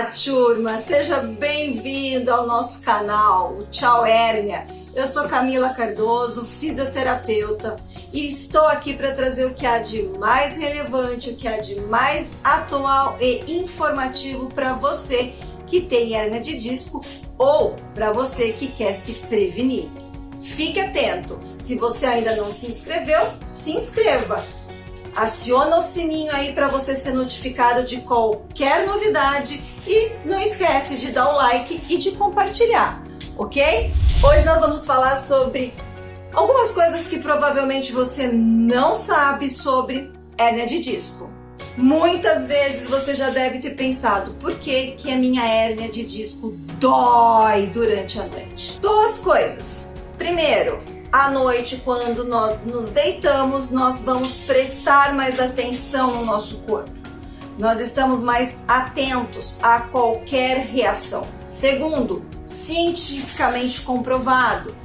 turma, seja bem-vindo ao nosso canal, o Tchau Hérnia. Eu sou Camila Cardoso, fisioterapeuta, e estou aqui para trazer o que há de mais relevante, o que há de mais atual e informativo para você que tem hérnia de disco ou para você que quer se prevenir. Fique atento, se você ainda não se inscreveu, se inscreva. Aciona o sininho aí para você ser notificado de qualquer novidade e não esquece de dar o like e de compartilhar, ok? Hoje nós vamos falar sobre algumas coisas que provavelmente você não sabe sobre hérnia de disco. Muitas vezes você já deve ter pensado, por que que a minha hérnia de disco dói durante a noite? Duas coisas. Primeiro, à noite, quando nós nos deitamos, nós vamos prestar mais atenção no nosso corpo. Nós estamos mais atentos a qualquer reação. Segundo, cientificamente comprovado,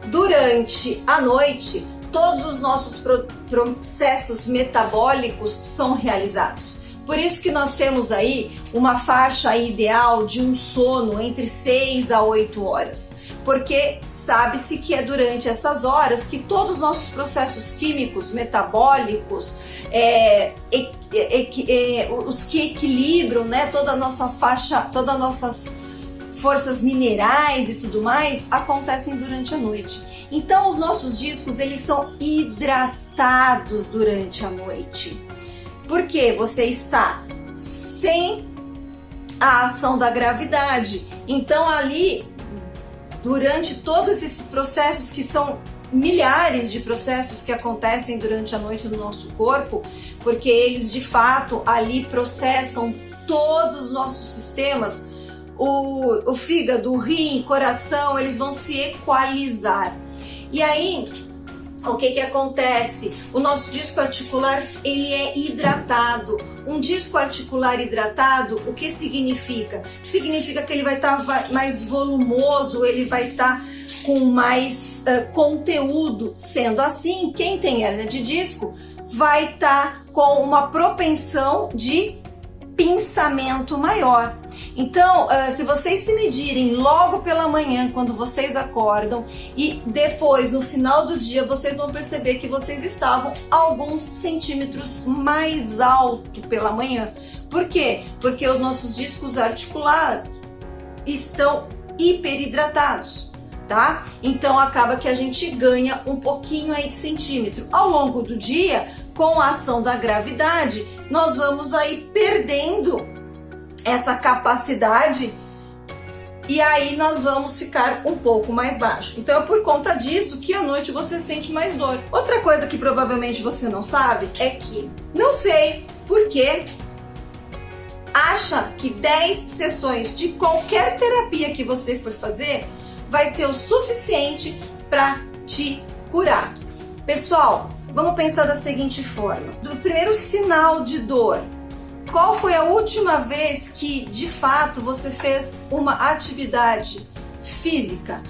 durante a noite, todos os nossos processos metabólicos são realizados. Por isso que nós temos aí uma faixa ideal de um sono entre 6 a 8 horas. Porque sabe-se que é durante essas horas que todos os nossos processos químicos, metabólicos, os que equilibram, né, toda a nossa faixa, todas as nossas forças minerais e tudo mais, acontecem durante a noite. Então os nossos discos, eles são hidratados durante a noite. Porque você está sem a ação da gravidade. Então ali, durante todos esses processos, que são milhares de processos que acontecem durante a noite no nosso corpo, porque eles de fato ali processam todos os nossos sistemas, o fígado, o rim, coração, eles vão se equalizar. E aí, o que acontece? O nosso disco articular, ele é hidratado. Um disco articular hidratado, o que significa? Significa que ele vai estar mais volumoso, ele vai estar com mais conteúdo. Sendo assim, quem tem hérnia de disco vai estar com uma propensão de pinçamento maior. Então, se vocês se medirem logo pela manhã, quando vocês acordam, e depois, no final do dia, vocês vão perceber que vocês estavam alguns centímetros mais alto pela manhã. Por quê? Porque os nossos discos articulares estão hiperidratados, tá? Então, acaba que a gente ganha um pouquinho aí de centímetro. Ao longo do dia, com a ação da gravidade, nós vamos aí perdendo essa capacidade e aí nós vamos ficar um pouco mais baixo. Então é por conta disso que à noite você sente mais dor. Outra coisa que provavelmente você não sabe é que, não sei por que, acha que 10 sessões de qualquer terapia que você for fazer vai ser o suficiente para te curar. Pessoal, vamos pensar da seguinte forma. Do primeiro sinal de dor, qual foi a última vez que, de fato, você fez uma atividade física?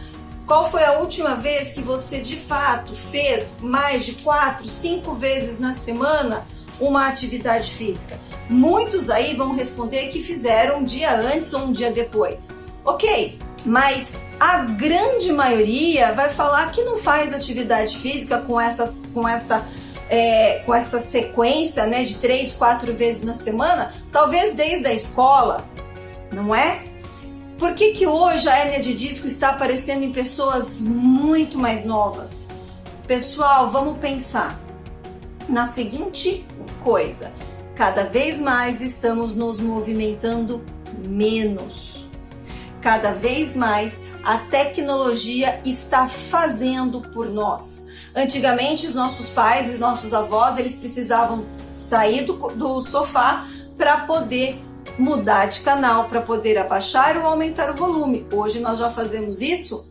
Qual foi a última vez que você, de fato, fez mais de 4, 5 vezes na semana uma atividade física? Muitos aí vão responder que fizeram um dia antes ou um dia depois. Ok, mas a grande maioria vai falar que não faz atividade física com essa sequência, né, de 3, 4 vezes na semana, talvez desde a escola, não é? Por que hoje a hérnia de disco está aparecendo em pessoas muito mais novas? Pessoal, vamos pensar na seguinte coisa: cada vez mais estamos nos movimentando menos. Cada vez mais a tecnologia está fazendo por nós. Antigamente, os nossos pais e nossos avós, eles precisavam sair do sofá para poder mudar de canal, para poder abaixar ou aumentar o volume. Hoje nós já fazemos isso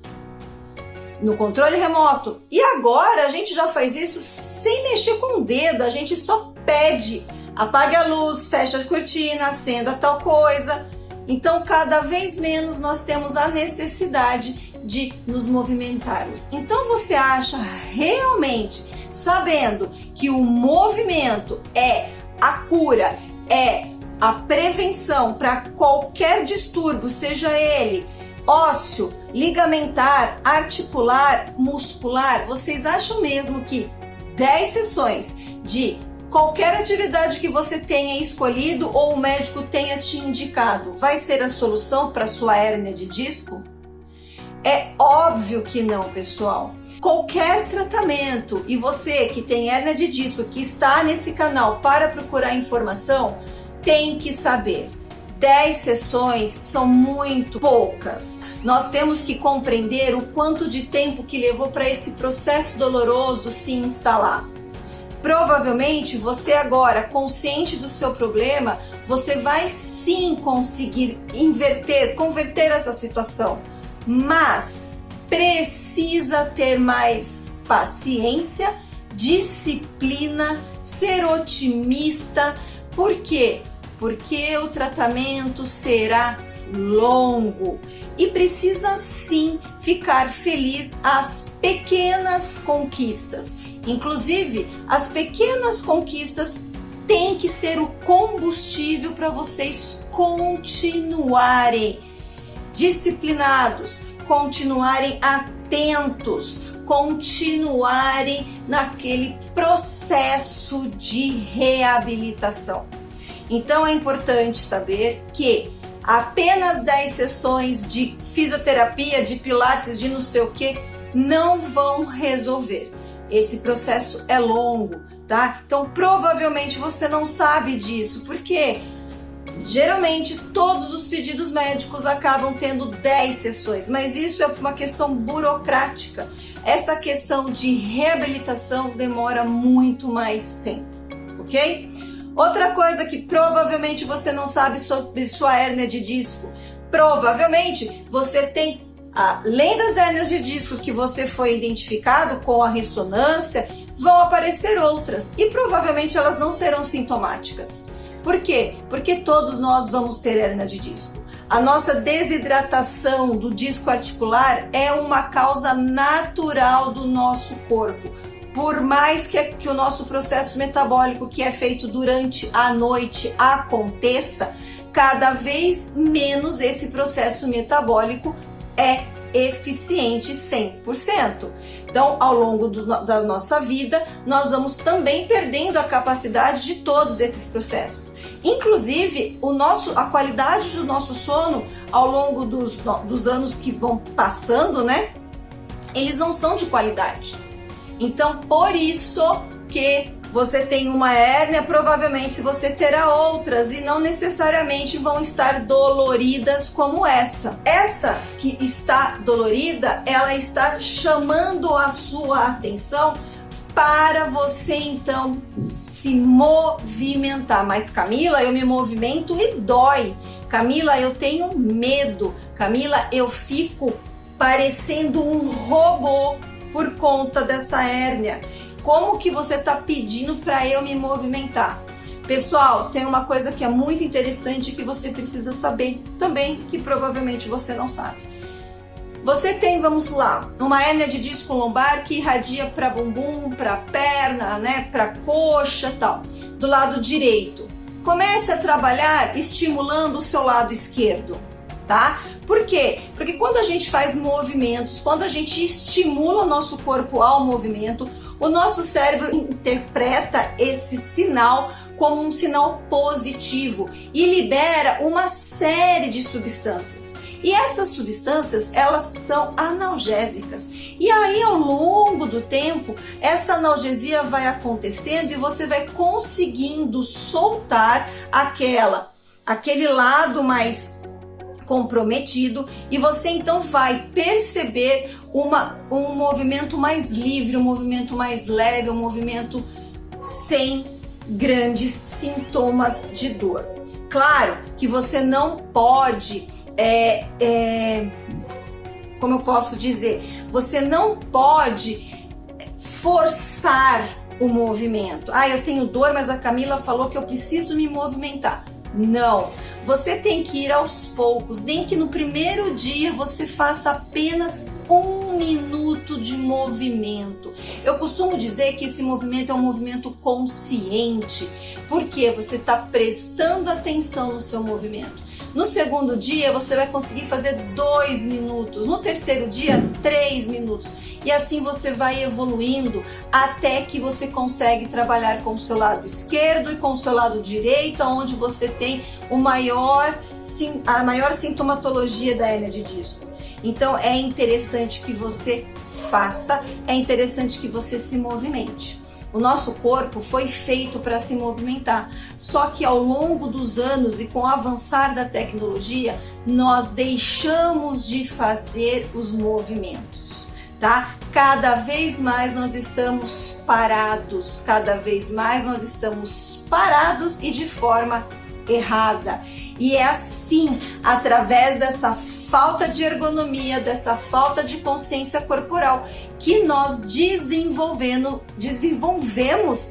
no controle remoto. E agora a gente já faz isso sem mexer com o dedo, a gente só pede: apague a luz, feche a cortina, acenda tal coisa. Então, cada vez menos nós temos a necessidade de nos movimentarmos. Então, você acha realmente, sabendo que o movimento é a cura, é a prevenção para qualquer distúrbio, seja ele ósseo, ligamentar, articular, muscular, vocês acham mesmo que 10 sessões de qualquer atividade que você tenha escolhido ou o médico tenha te indicado vai ser a solução para sua hérnia de disco? É óbvio que não, pessoal. Qualquer tratamento, e você que tem hérnia de disco, que está nesse canal para procurar informação, tem que saber. 10 sessões são muito poucas. Nós temos que compreender o quanto de tempo que levou para esse processo doloroso se instalar. Provavelmente você agora, consciente do seu problema, você vai sim conseguir converter essa situação. Mas precisa ter mais paciência, disciplina, ser otimista. Por quê? Porque o tratamento será longo e precisa sim ficar feliz às pequenas conquistas. Inclusive, as pequenas conquistas têm que ser o combustível para vocês continuarem disciplinados, continuarem atentos, continuarem naquele processo de reabilitação. Então é importante saber que apenas 10 sessões de fisioterapia, de pilates, de não sei o que, não vão resolver. Esse processo é longo, tá? Então provavelmente você não sabe disso, porque geralmente todos os pedidos médicos acabam tendo 10 sessões, mas isso é uma questão burocrática. Essa questão de reabilitação demora muito mais tempo, ok? Outra coisa que provavelmente você não sabe sobre sua hérnia de disco, provavelmente você tem, além das hérnias de discos que você foi identificado com a ressonância, vão aparecer outras e provavelmente elas não serão sintomáticas. Por quê? Porque todos nós vamos ter hérnia de disco. A nossa desidratação do disco articular é uma causa natural do nosso corpo. Por mais que o nosso processo metabólico, que é feito durante a noite, aconteça, cada vez menos esse processo metabólico é eficiente 100%. Então, ao longo da nossa vida, nós vamos também perdendo a capacidade de todos esses processos. Inclusive, a qualidade do nosso sono, ao longo dos anos que vão passando, né? Eles não são de qualidade. Então, por isso que você tem uma hérnia, provavelmente você terá outras e não necessariamente vão estar doloridas como essa. Essa que está dolorida, ela está chamando a sua atenção para você então se movimentar. Mas Camila, eu me movimento e dói. Camila, eu tenho medo. Camila, eu fico parecendo um robô por conta dessa hérnia. Como que você está pedindo para eu me movimentar? Pessoal, tem uma coisa que é muito interessante que você precisa saber também, que provavelmente você não sabe. Você tem, vamos lá, uma hérnia de disco lombar que irradia para bumbum, para perna, né, para coxa, tal, do lado direito. Comece a trabalhar estimulando o seu lado esquerdo, tá? Por quê? Porque quando a gente faz movimentos, quando a gente estimula o nosso corpo ao movimento, o nosso cérebro interpreta esse sinal como um sinal positivo e libera uma série de substâncias. E essas substâncias, elas são analgésicas. E aí, ao longo do tempo, essa analgesia vai acontecendo e você vai conseguindo soltar aquele lado mais comprometido e você então vai perceber um movimento mais livre, um movimento mais leve, um movimento sem grandes sintomas de dor. Claro que você não pode, como eu posso dizer, você não pode forçar o movimento. Eu tenho dor, mas a Camila falou que eu preciso me movimentar. Não, Você tem que ir aos poucos, nem que no primeiro dia você faça apenas 1 minuto de movimento. Eu costumo dizer que esse movimento é um movimento consciente, porque você está prestando atenção no seu movimento. No segundo dia você vai conseguir fazer 2 minutos, no terceiro dia 3 minutos, e assim você vai evoluindo até que você consegue trabalhar com o seu lado esquerdo e com o seu lado direito, onde você tem a maior sintomatologia da hérnia de disco. Então é interessante que você faça, é interessante que você se movimente. O nosso corpo foi feito para se movimentar, só que ao longo dos anos e com o avançar da tecnologia, nós deixamos de fazer os movimentos, tá? Cada vez mais nós estamos parados, e de forma errada. E é assim, através dessa falta de ergonomia, dessa falta de consciência corporal, que nós desenvolvemos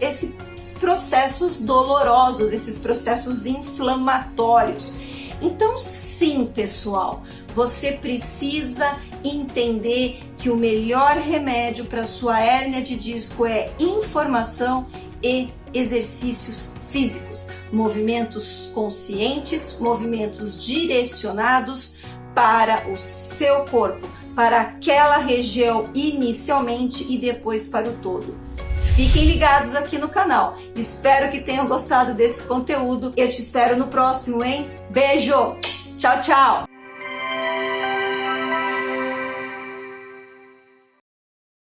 esses processos dolorosos, esses processos inflamatórios. Então, sim, pessoal, você precisa entender que o melhor remédio para sua hérnia de disco é informação e exercícios físicos, movimentos conscientes, movimentos direcionados para o seu corpo, para aquela região inicialmente e depois para o todo. Fiquem ligados aqui no canal. Espero que tenham gostado desse conteúdo. Eu te espero no próximo, hein? Beijo! Tchau, tchau!